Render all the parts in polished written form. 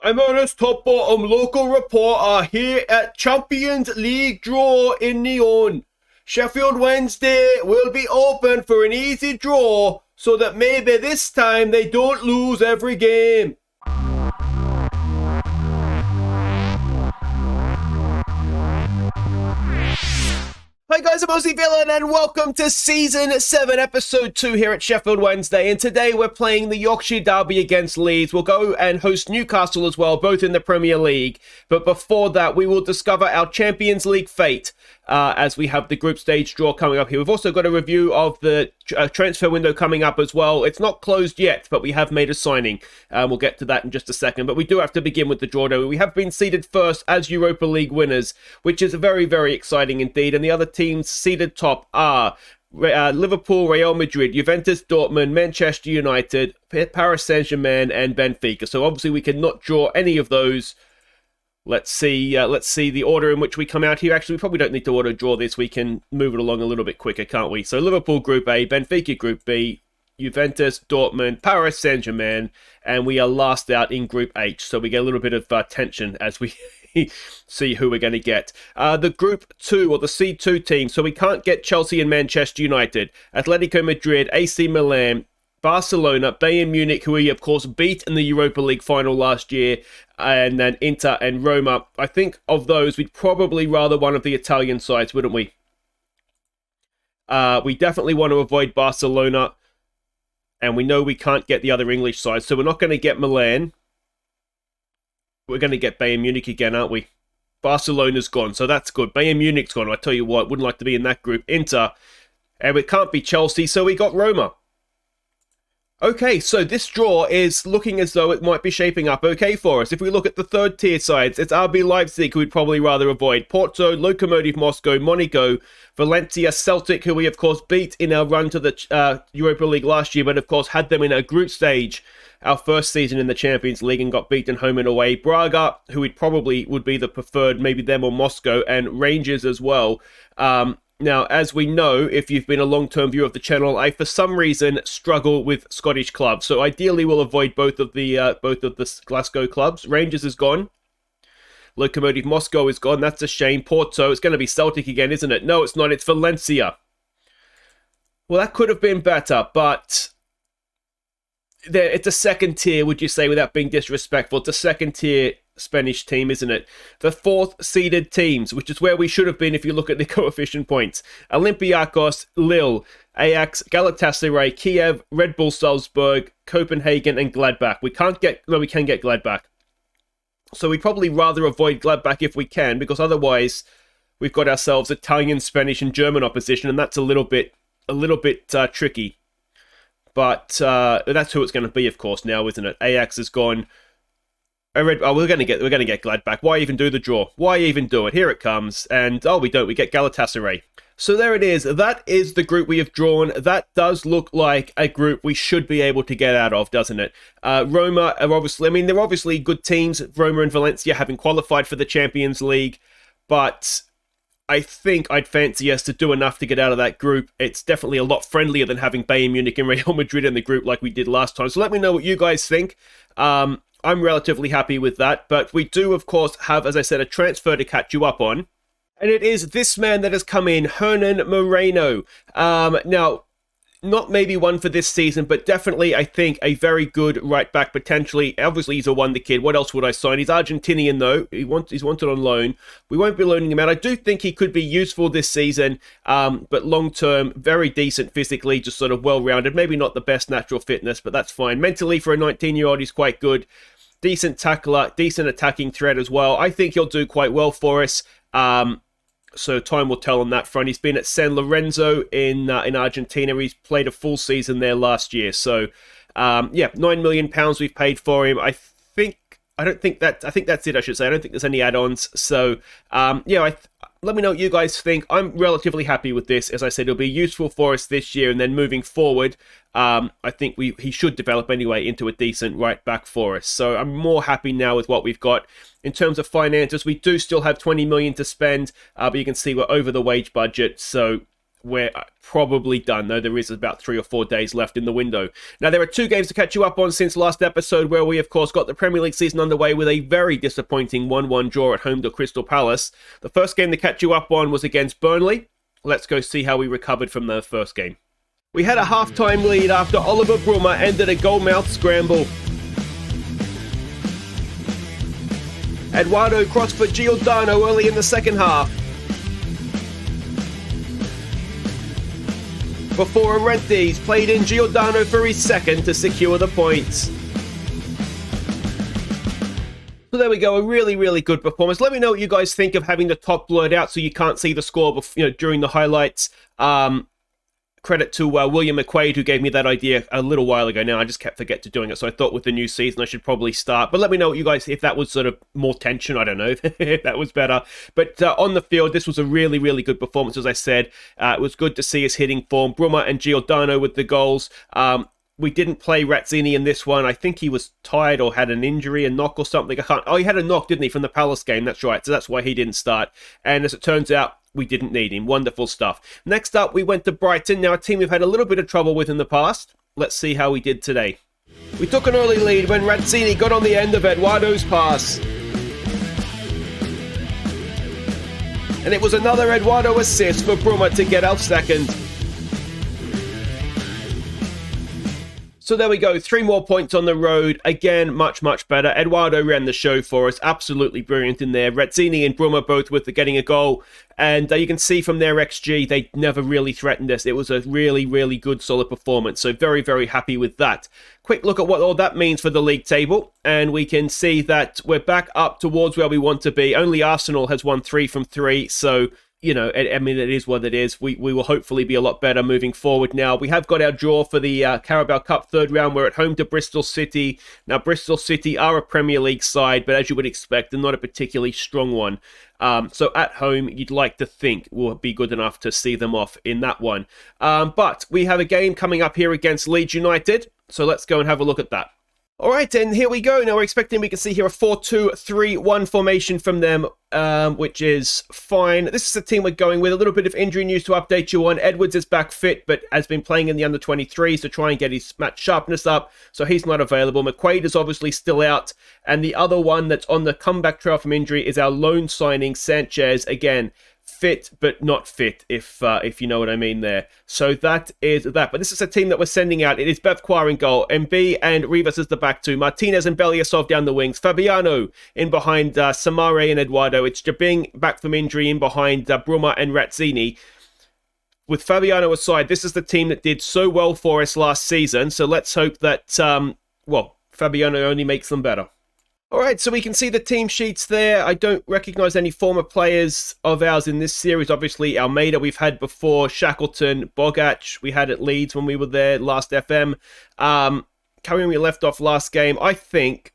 I'm Ernest Top Bottom, local reporter here at Champions League draw in Nyon. Sheffield Wednesday will be open for an easy draw so that maybe this time they don't lose every game. Hi guys, I'm Aussie Villain and welcome to Season 7, Episode 2 here at Sheffield Wednesday. And today we're playing the Yorkshire Derby against Leeds. We'll go and host Newcastle as well, both in the Premier League. But before that, we will discover our Champions League fate as we have the group stage draw coming up here. We've also got a review of the transfer window coming up as well. It's not closed yet, but we have made a signing. We'll get to that in just a second. But we do have to begin with the draw, though. We have been seeded first as Europa League winners, which is very, very exciting indeed. And the other teams seeded top are Liverpool, Real Madrid, Juventus, Dortmund, Manchester United, Paris Saint-Germain, and Benfica. So obviously we cannot draw any of those. Let's see the order in which we come out here. Actually, we probably don't need to auto draw this. We can move it along a little bit quicker, can't we? So Liverpool Group A, Benfica Group B, Juventus, Dortmund, Paris Saint-Germain, and we are last out in Group H. So we get a little bit of tension as we see who we're going to get. The Group 2, or the C2 team, so we can't get Chelsea and Manchester United, Atletico Madrid, AC Milan, Barcelona, Bayern Munich, who we of course beat in the Europa League final last year, and then Inter and Roma. I think of those, we'd probably rather one of the Italian sides, wouldn't we? We definitely want to avoid Barcelona, and we know we can't get the other English sides, so we're not going to get Milan. We're going to get Bayern Munich again, aren't we? Barcelona's gone, so that's good. Bayern Munich's gone. I tell you what, wouldn't like to be in that group. Inter, and it can't be Chelsea, so we got Roma. Okay, so this draw is looking as though it might be shaping up okay for us. If we look at the third tier sides, it's RB Leipzig, who we'd probably rather avoid. Porto, Lokomotiv Moscow, Monaco, Valencia, Celtic, who we of course beat in our run to the Europa League last year, but of course had them in our group stage, our first season in the Champions League, and got beaten home and away. Braga, who we'd probably would be the preferred, maybe them or Moscow, and Rangers as well. Now, as we know, if you've been a long-term viewer of the channel, I, for some reason, struggle with Scottish clubs. So ideally, we'll avoid both of the Glasgow clubs. Rangers is gone. Lokomotiv Moscow is gone. That's a shame. Porto, it's going to be Celtic again, isn't it? No, it's not. It's Valencia. Well, that could have been better, but it's a second tier, would you say, without being disrespectful? It's a second tier Spanish team, isn't it? The fourth seeded teams, which is where we should have been if you look at the coefficient points. Olympiacos, Lille, Ajax, Galatasaray, Kiev, Red Bull Salzburg, Copenhagen, and Gladbach. We can get Gladbach. So we'd probably rather avoid Gladbach if we can, because otherwise we've got ourselves Italian, Spanish, and German opposition, and that's a little bit tricky. But that's who it's going to be, of course, now, isn't it? Ajax is gone. We're going to get Gladbach. Why even do the draw? Why even do it? Here it comes. And, we don't. We get Galatasaray. So there it is. That is the group we have drawn. That does look like a group we should be able to get out of, doesn't it? Roma are obviously, they're obviously good teams. Roma and Valencia having qualified for the Champions League. But I think I'd fancy us to do enough to get out of that group. It's definitely a lot friendlier than having Bayern Munich and Real Madrid in the group like we did last time. So let me know what you guys think. I'm relatively happy with that, but we do, of course, have, as I said, a transfer to catch you up on. And it is this man that has come in, Hernan Moreno. Now, not maybe one for this season, but definitely, I think, a very good right-back, potentially. Obviously, he's a wonder kid. What else would I sign? He's Argentinian, though. He's wanted on loan. We won't be loaning him out. I do think he could be useful this season, but long-term, very decent physically, just sort of well-rounded. Maybe not the best natural fitness, but that's fine. Mentally, for a 19-year-old, he's quite good. Decent tackler, decent attacking threat as well. I think he'll do quite well for us. So time will tell on that front. He's been at San Lorenzo in Argentina. He's played a full season there last year. So, £9 million we've paid for him. I think that's it, I should say. I don't think there's any add-ons. So, let me know what you guys think. I'm relatively happy with this. As I said, it'll be useful for us this year, and then moving forward, I think he should develop anyway into a decent right back for us. So I'm more happy now with what we've got. In terms of finances, we do still have 20 million to spend, but you can see we're over the wage budget. So we're probably done, though there is about 3 or 4 days left in the window. Now, there are 2 games to catch you up on since last episode, where we, of course, got the Premier League season underway with a very disappointing 1-1 draw at home to Crystal Palace. The first game to catch you up on was against Burnley. Let's go see how we recovered from the first game. We had a half-time lead after Oliver Brummer ended a goal-mouth scramble. Eduardo crossed for Giordano early in the second half, before Arentes played in Giordano for his second to secure the points. So there we go, a really, really good performance. Let me know what you guys think of having the top blurred out so you can't see the score during the highlights. Credit to William McQuaid, who gave me that idea a little while ago now. I just kept forgetting doing it, so I thought with the new season I should probably start. But let me know what you guys, if that was sort of more tension, I don't know if that was better. But on the field, this was a really, really good performance, as I said. It was good to see us hitting form. Brummer and Giordano with the goals. We didn't play Razzini in this one. I think he was tired or had an injury, a knock or something. Oh, he had a knock, didn't he, from the Palace game? That's right. So that's why he didn't start. And as it turns out, we didn't need him. Wonderful stuff. Next up, we went to Brighton. Now, a team we've had a little bit of trouble with in the past. Let's see how we did today. We took an early lead when Razzini got on the end of Eduardo's pass. And it was another Eduardo assist for Brummer to get our second. So there we go, 3 more points on the road. Again, much, much better. Eduardo ran the show for us. Absolutely brilliant in there. Razzini and Brummer both with getting a goal. And you can see from their XG, they never really threatened us. It was a really, really good, solid performance. So very, very happy with that. Quick look at what all that means for the league table. And we can see that we're back up towards where we want to be. Only Arsenal has won 3 from 3. So, you know, I mean, it is what it is. We will hopefully be a lot better moving forward now. We have got our draw for the Carabao Cup third round. We're at home to Bristol City. Now, Bristol City are a Premier League side, but as you would expect, they're not a particularly strong one. So at home, you'd like to think will be good enough to see them off in that one. But we have a game coming up here against Leeds United. So let's go and have a look at that. All right, and here we go. Now, we're expecting we can see here a 4-2-3-1 formation from them, which is fine. This is the team we're going with. A little bit of injury news to update you on. Edwards is back fit, but has been playing in the under-23s to try and get his match sharpness up, so he's not available. McQuaid is obviously still out, and the other one that's on the comeback trail from injury is our loan signing, Sanchez. Again, fit but not fit, if you know what I mean there. So that is that. But this is a team that we're sending out. It is Bethquar in goal, MB and Rivas as the back two, Martinez and Belyasov down the wings, Fabiano in behind Samare and Eduardo. It's Jabing back from injury in behind Brummer and Razzini. With Fabiano aside, this is the team that did so well for us last season. So let's hope that, Fabiano only makes them better. All right, so we can see the team sheets there. I don't recognize any former players of ours in this series. Obviously, Almeida we've had before, Shackleton, Bogac we had at Leeds when we were there last FM. Carrying we left off last game, I think,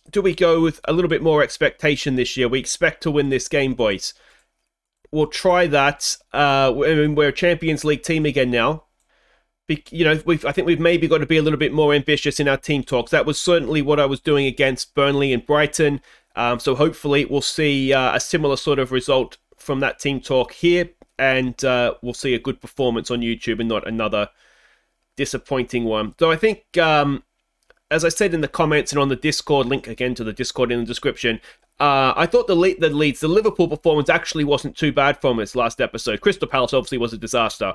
do we go with a little bit more expectation this year? We expect to win this game, boys. We'll try that. We're a Champions League team again now. You know, I think we've maybe got to be a little bit more ambitious in our team talks. That was certainly what I was doing against Burnley and Brighton. So hopefully we'll see a similar sort of result from that team talk here. And we'll see a good performance on YouTube and not another disappointing one. So I think, as I said in the comments and on the Discord, link again to the Discord in the description, I thought the Liverpool performance actually wasn't too bad from us last episode. Crystal Palace obviously was a disaster.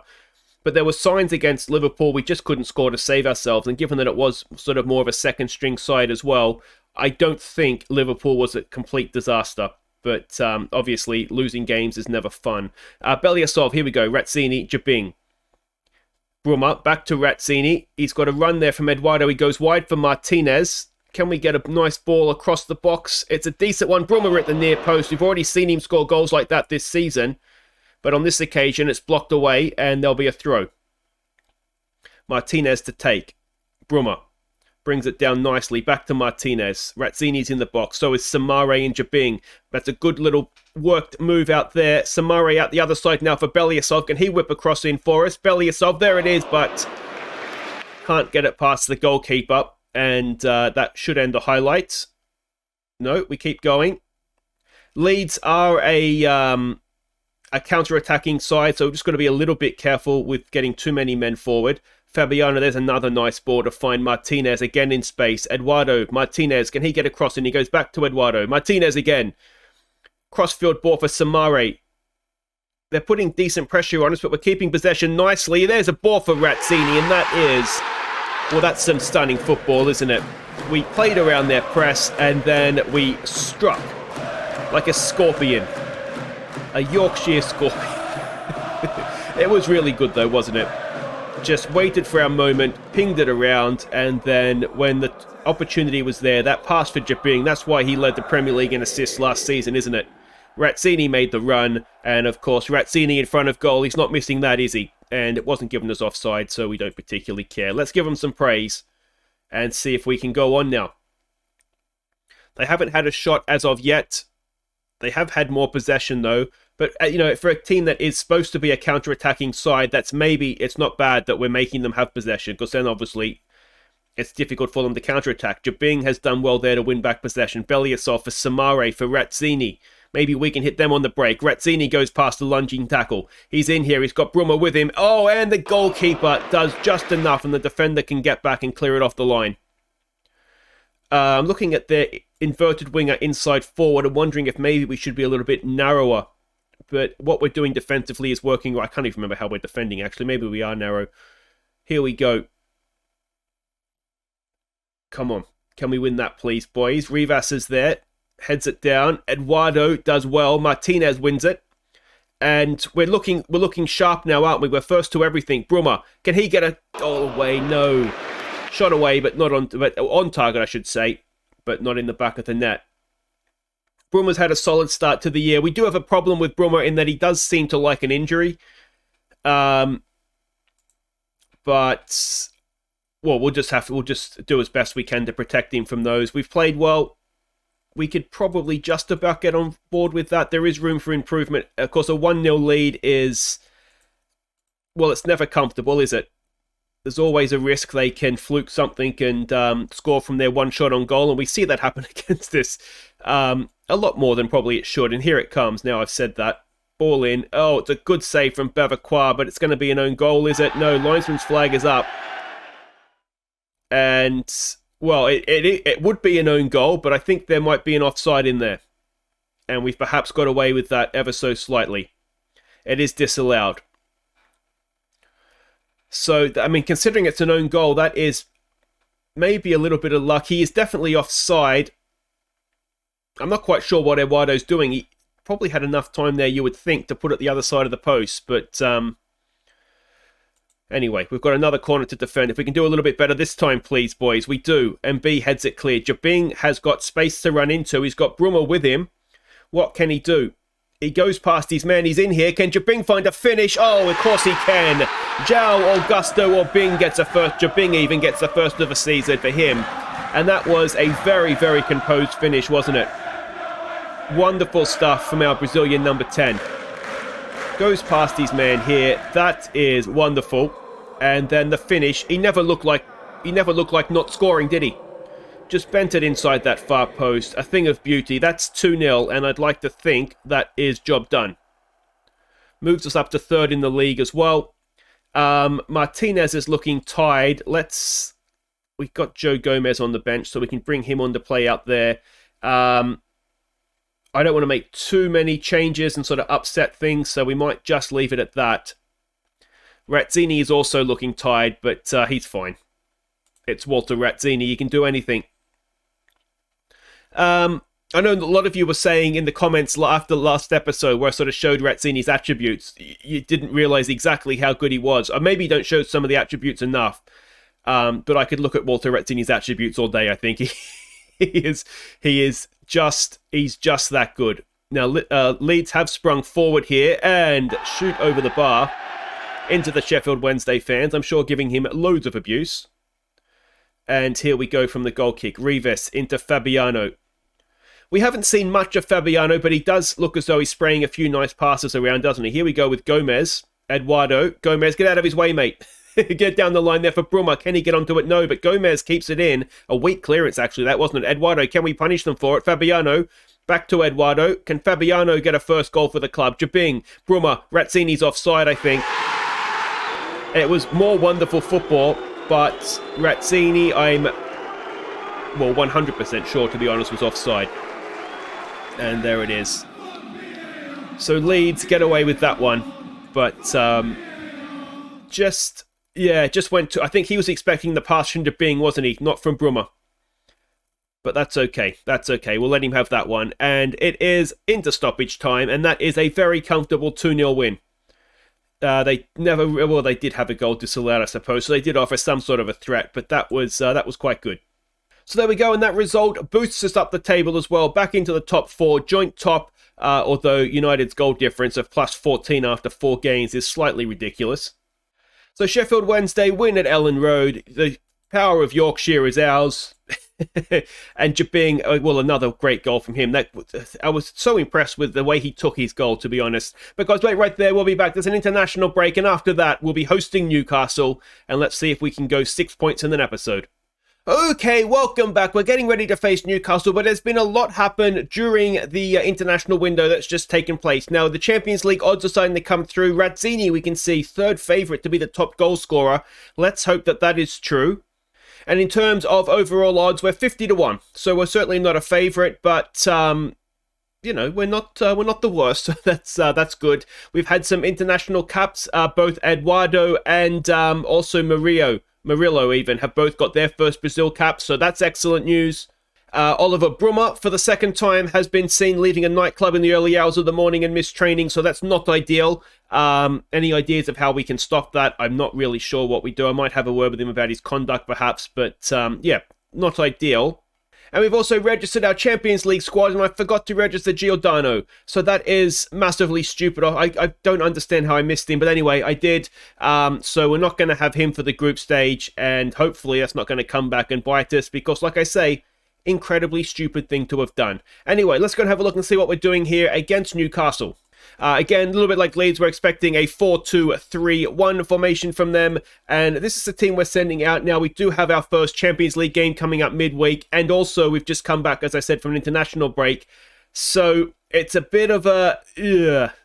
But there were signs against Liverpool. We just couldn't score to save ourselves. And given that it was sort of more of a second-string side as well, I don't think Liverpool was a complete disaster. But obviously, losing games is never fun. Belyasov, here we go. Razzini, Jabing. Brummer, back to Razzini. He's got a run there from Eduardo. He goes wide for Martinez. Can we get a nice ball across the box? It's a decent one. Brummer at the near post. We've already seen him score goals like that this season. But on this occasion, it's blocked away, and there'll be a throw. Martinez to take. Brummer brings it down nicely. Back to Martinez. Razzini's in the box. So is Samare and Jabing. That's a good little worked move out there. Samare out the other side now for Belyasov. Can he whip across in for us? Belyasov, there it is, but can't get it past the goalkeeper. And that should end the highlights. No, we keep going. Leeds are a a counter-attacking side, so we're just got to be a little bit careful with getting too many men forward. Fabiano, there's another nice ball to find Martinez again in space. Eduardo, Martinez, can he get across? And he goes back to Eduardo. Martinez again. Crossfield ball for Samare. They're putting decent pressure on us, but we're keeping possession nicely. There's a ball for Razzini, and that is... Well, that's some stunning football, isn't it? We played around their press, and then we struck like a scorpion. A Yorkshire scorpion. It was really good, though, wasn't it? Just waited for our moment, pinged it around, and then when the opportunity was there, that pass for Jabing, that's why he led the Premier League in assists last season, isn't it? Razzini made the run, and of course, Razzini in front of goal, he's not missing that, is he? And it wasn't given us offside, so we don't particularly care. Let's give him some praise and see if we can go on now. They haven't had a shot as of yet. They have had more possession, though. But, you know, for a team that is supposed to be a counter-attacking side, it's not bad that we're making them have possession, because then, obviously, it's difficult for them to counter-attack. Jabing has done well there to win back possession. Beliasov for Samare, for Razzini. Maybe we can hit them on the break. Razzini goes past the lunging tackle. He's in here. He's got Brummer with him. Oh, and the goalkeeper does just enough, and the defender can get back and clear it off the line. I'm looking at their inverted winger inside forward. I'm wondering if maybe we should be a little bit narrower. But what we're doing defensively is working. I can't even remember how we're defending, actually. Maybe we are narrow. Here we go. Come on. Can we win that, please, boys? Rivas is there. Heads it down. Eduardo does well. Martinez wins it. And we're looking sharp now, aren't we? We're first to everything. Brummer, can he get a goal away? No. Shot away, but not on target, I should say. But not in the back of the net. Brummer's had a solid start to the year. We do have a problem with Brummer in that he does seem to like an injury. But, well, we'll just do as best we can to protect him from those. We've played well. We could probably just about get on board with that. There is room for improvement. Of course, a 1-0 lead is... Well, it's never comfortable, is it? There's always a risk they can fluke something and score from their one shot on goal. And we see that happen against this a lot more than probably it should. And here it comes. Now I've said that. Ball in. Oh, it's a good save from Bevacqua, but it's going to be an own goal, is it? No, linesman's flag is up. And... Well, it would be an own goal, but I think there might be an offside in there. And we've perhaps got away with that ever so slightly. It is disallowed. So, I mean, considering it's an own goal, that is maybe a little bit of luck. He is definitely offside. I'm not quite sure what Eduardo's doing. He probably had enough time there, you would think, to put it the other side of the post, but... Anyway, we've got another corner to defend. If we can do a little bit better this time, please, boys. We do. MB heads it clear. Jabing has got space to run into. He's got Brummer with him. What can he do? He goes past his man. He's in here. Can Jabing find a finish? Oh, of course he can. Zhao, Augusto, or Bing gets a first. Jabing even gets the first of the season for him. And that was a very, very composed finish, wasn't it? Wonderful stuff from our Brazilian number 10. Goes past his man here. That is wonderful. And then the finish. He never looked like not scoring, did he? Just bent it inside that far post. A thing of beauty. That's 2-0, and I'd like to think that is job done. Moves us up to third in the league as well. Martinez is looking tired. We've got Joe Gomez on the bench, so we can bring him on to play out there. I don't want to make too many changes and sort of upset things, so we might just leave it at that. Razzini is also looking tired, but he's fine. It's Walter Razzini. He can do anything. I know a lot of you were saying in the comments after the last episode where I sort of showed Razzini's attributes, you didn't realise exactly how good he was. Or maybe you don't show some of the attributes enough. But I could look at Walter Razzini's attributes all day, I think. He's just that good. Now, Leeds have sprung forward here and shoot over the bar into the Sheffield Wednesday fans. I'm sure giving him loads of abuse. And here we go from the goal kick. Rivas into Fabiano. We haven't seen much of Fabiano, but he does look as though he's spraying a few nice passes around, doesn't he? Here we go with Gomez. Eduardo. Gomez, get out of his way, mate. Get down the line there for Brummer. Can he get onto it? No, but Gomez keeps it in. A weak clearance, actually. That wasn't it. Eduardo, can we punish them for it? Fabiano Back to Eduardo. Can Fabiano get a first goal for the club? Jabing, Brummer, Razzini's offside, I think. It was more wonderful football, but Razzini, I'm, well, 100% sure, to be honest, was offside. And there it is. So Leeds get away with that one. But just went to... I think he was expecting the pass from Jabing, wasn't he? Not from Brummer. But that's okay. That's okay. We'll let him have that one. And it is into stoppage time, and that is a very comfortable 2-0 win. They did have a goal disallowed, I suppose, so they did offer some sort of a threat, but that was quite good. So there we go, and that result boosts us up the table as well, back into the top 4, joint top, although United's goal difference of plus 14 after 4 games is slightly ridiculous. So Sheffield Wednesday win at Ellen Road. The power of Yorkshire is ours. And Jabing, well, another great goal from him. I was so impressed with the way he took his goal, to be honest. But guys, wait right there. We'll be back. There's an international break, and after that, we'll be hosting Newcastle. And let's see if we can go 6 points in an episode. Okay, welcome back. We're getting ready to face Newcastle, but there's been a lot happen during the international window that's just taken place. Now, the Champions League odds are starting to come through. Razzini, we can see, third favourite to be the top goal scorer. Let's hope that that is true. And in terms of overall odds, we're 50-1. So we're certainly not a favourite, but you know, we're not the worst. So that's good. We've had some international caps. Both Eduardo and also Murillo even have both got their first Brazil caps. So that's excellent news. Oliver Brummer, for the second time, has been seen leaving a nightclub in the early hours of the morning and missed training, so that's not ideal. Any ideas of how we can stop that? I'm not really sure what we do. I might have a word with him about his conduct, perhaps, but yeah, not ideal. And we've also registered our Champions League squad, and I forgot to register Giordano, so that is massively stupid. I don't understand how I missed him, but anyway, I did. So we're not going to have him for the group stage, and hopefully that's not going to come back and bite us, because like I say, incredibly stupid thing to have done. Anyway, let's go and have a look and see what we're doing here against Newcastle. Again, a little bit like Leeds, we're expecting a 4-2-3-1 formation from them, and this is the team we're sending out. Now, we do have our first Champions League game coming up midweek, and also we've just come back, as I said, from an international break, so it's a bit of a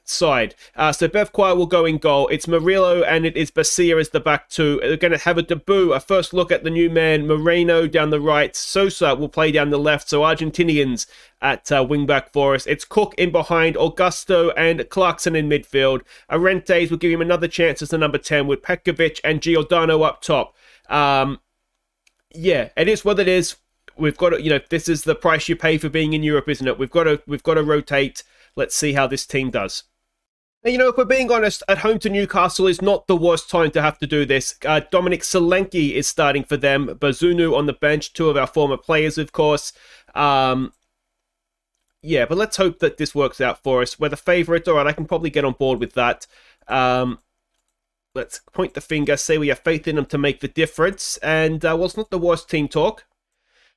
side. So Bev Choir will go in goal. It's Murillo and it is Basia as the back two. They're going to have a debut, a first look at the new man, Moreno down the right. Sosa will play down the left. So Argentinians at wing-back for us. It's Cook in behind, Augusto and Clarkson in midfield. Arentes will give him another chance as the number 10 with Petkovic and Giordano up top. Yeah, it is what it is. We've got to, you know, this is the price you pay for being in Europe, isn't it? We've got to rotate. Let's see how this team does. Now, you know, if we're being honest, at home to Newcastle is not the worst time to have to do this. Dominic Solanke is starting for them. Bazunu on the bench, two of our former players, of course. Yeah, but let's hope that this works out for us. We're the favourite. All right, I can probably get on board with that. Let's point the finger, say we have faith in them to make the difference. And, well, it's not the worst team talk.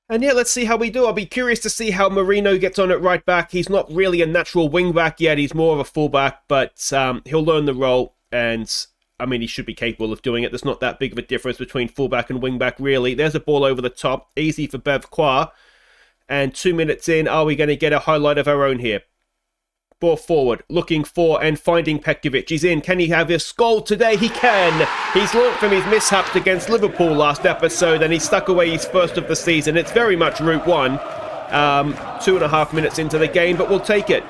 And yeah, let's see how we do. I'll be curious to see how Moreno gets on at right back. He's not really a natural wing back yet. He's more of a full back, but he'll learn the role. And, I mean, he should be capable of doing it. There's not that big of a difference between full back and wing back, really. There's a ball over the top. Easy for Bev Choir. And 2 minutes in, are we going to get a highlight of our own here? Ball forward, looking for and finding Petkovic. He's in. Can he have his goal today? He can. He's learnt from his mishaps against Liverpool last episode, and he stuck away his first of the season. It's very much Route 1. 2.5 minutes into the game, but we'll take it.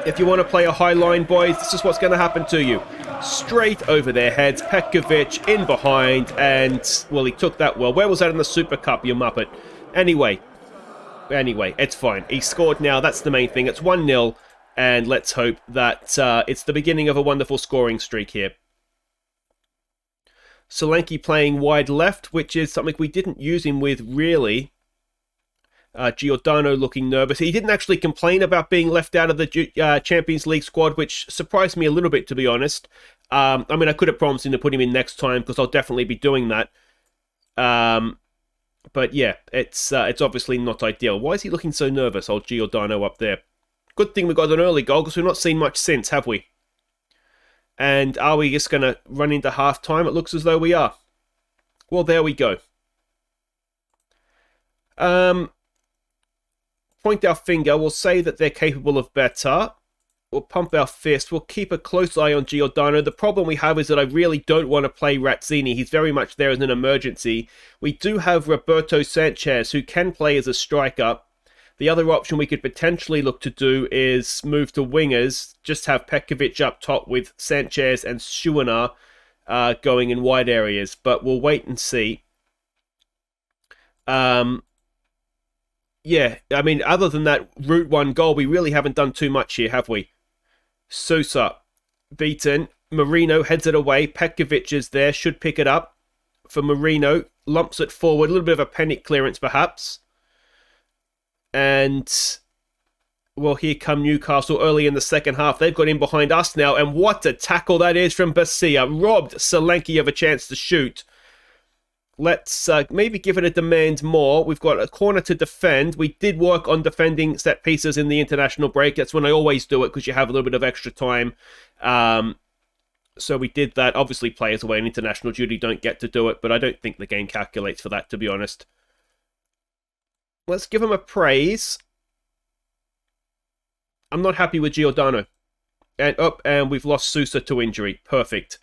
If you want to play a high line, boys, this is what's going to happen to you. Straight over their heads. Petkovic in behind, and, well, he took that well. Where was that in the Super Cup, you muppet? Anyway, it's fine. He scored now. That's the main thing. It's 1-0, and let's hope that it's the beginning of a wonderful scoring streak here. Solanke playing wide left, which is something we didn't use him with, really. Giordano looking nervous. He didn't actually complain about being left out of the Champions League squad, which surprised me a little bit, to be honest. I mean, I could have promised him to put him in next time, because I'll definitely be doing that. But yeah, it's obviously not ideal. Why is he looking so nervous, old Giordano up there? Good thing we got an early goal, because we've not seen much since, have we? And are we just going to run into half-time? It looks as though we are. Well, there we go. point our finger. We'll say that they're capable of better. We'll pump our fist. We'll keep a close eye on Giordano. The problem we have is that I really don't want to play Razzini. He's very much there as an emergency. We do have Roberto Sanchez, who can play as a striker. The other option we could potentially look to do is move to wingers. Just have Petkovic up top with Sanchez and Schuener going in wide areas. But we'll wait and see. Yeah, I mean, other than that Route 1 goal, we really haven't done too much here, have we? Sousa, beaten. Marino heads it away. Petkovic is there, should pick it up for Marino. Lumps it forward, a little bit of a panic clearance perhaps. And, well, here come Newcastle early in the second half. They've got in behind us now, and what a tackle that is from Basia. Robbed Solanke of a chance to shoot. Let's maybe give it a demand more. We've got a corner to defend. We did work on defending set pieces in the international break. That's when I always do it because you have a little bit of extra time. So we did that. Obviously, players away in international duty don't get to do it, but I don't think the game calculates for that, to be honest. Let's give him a praise. I'm not happy with Giordano. And we've lost Sousa to injury. Perfect.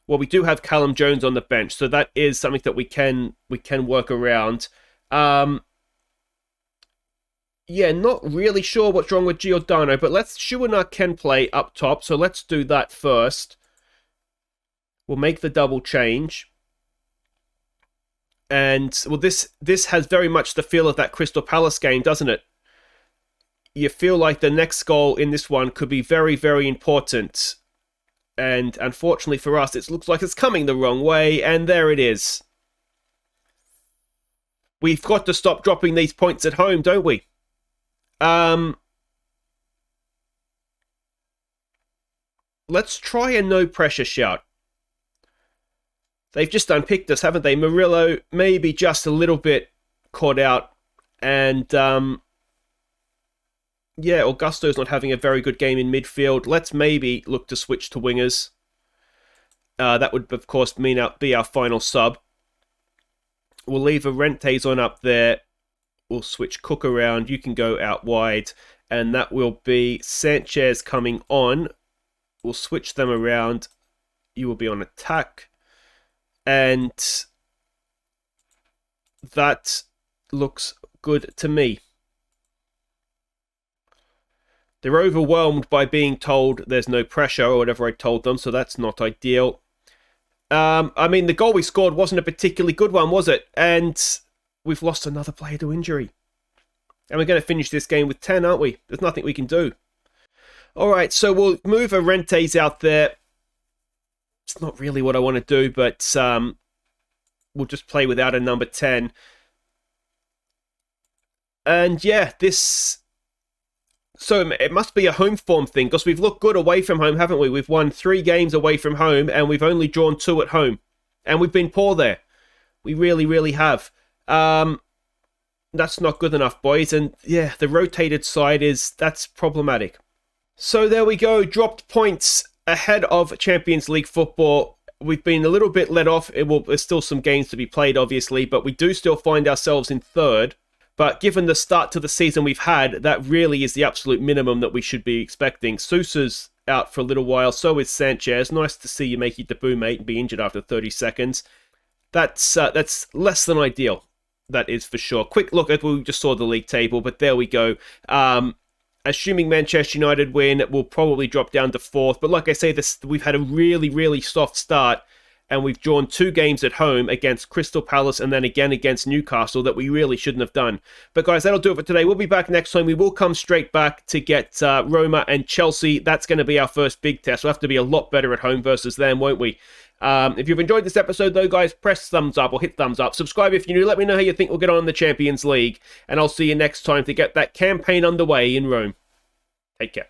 Well, we do have Callum Jones on the bench, so that is something that we can work around. Yeah, not really sure what's wrong with Giordano, but Schuener can play up top, so let's do that first. We'll make the double change. And, well, this has very much the feel of that Crystal Palace game, doesn't it? You feel like the next goal in this one could be very, very important. And unfortunately for us, it looks like it's coming the wrong way, and there it is. We've got to stop dropping these points at home, don't we? Let's try a no-pressure shout. They've just unpicked us, haven't they? Murillo maybe just a little bit caught out, and yeah, Augusto's not having a very good game in midfield. Let's maybe look to switch to wingers. That would, of course, be our final sub. We'll leave Arentes on up there. We'll switch Cook around. You can go out wide. And that will be Sanchez coming on. We'll switch them around. You will be on attack. And that looks good to me. They're overwhelmed by being told there's no pressure or whatever I told them, so that's not ideal. I mean, the goal we scored wasn't a particularly good one, was it? And we've lost another player to injury. And we're going to finish this game with 10, aren't we? There's nothing we can do. All right, so we'll move Arentes out there. It's not really what I want to do, but we'll just play without a number 10. And yeah, so it must be a home form thing, because we've looked good away from home, haven't we? We've won 3 games away from home, and we've only drawn 2 at home. And we've been poor there. We really, really have. That's not good enough, boys. And yeah, the rotated side that's problematic. So there we go. Dropped points ahead of Champions League football. We've been a little bit let off. There's still some games to be played, obviously, but we do still find ourselves in 3rd. But given the start to the season we've had, that really is the absolute minimum that we should be expecting. Sousa's out for a little while, so is Sanchez. Nice to see you make your debut, mate, and be injured after 30 seconds. That's less than ideal, that is for sure. Quick look at, we just saw the league table, but there we go. Assuming Manchester United win, we'll probably drop down to 4th. But like I say, we've had a really, really soft start. And we've drawn 2 games at home against Crystal Palace and then again against Newcastle that we really shouldn't have done. But guys, that'll do it for today. We'll be back next time. We will come straight back to get Roma and Chelsea. That's going to be our first big test. We'll have to be a lot better at home versus them, won't we? If you've enjoyed this episode, though, guys, press thumbs up or hit thumbs up. Subscribe if you're new. Let me know how you think we'll get on in the Champions League. And I'll see you next time to get that campaign underway in Rome. Take care.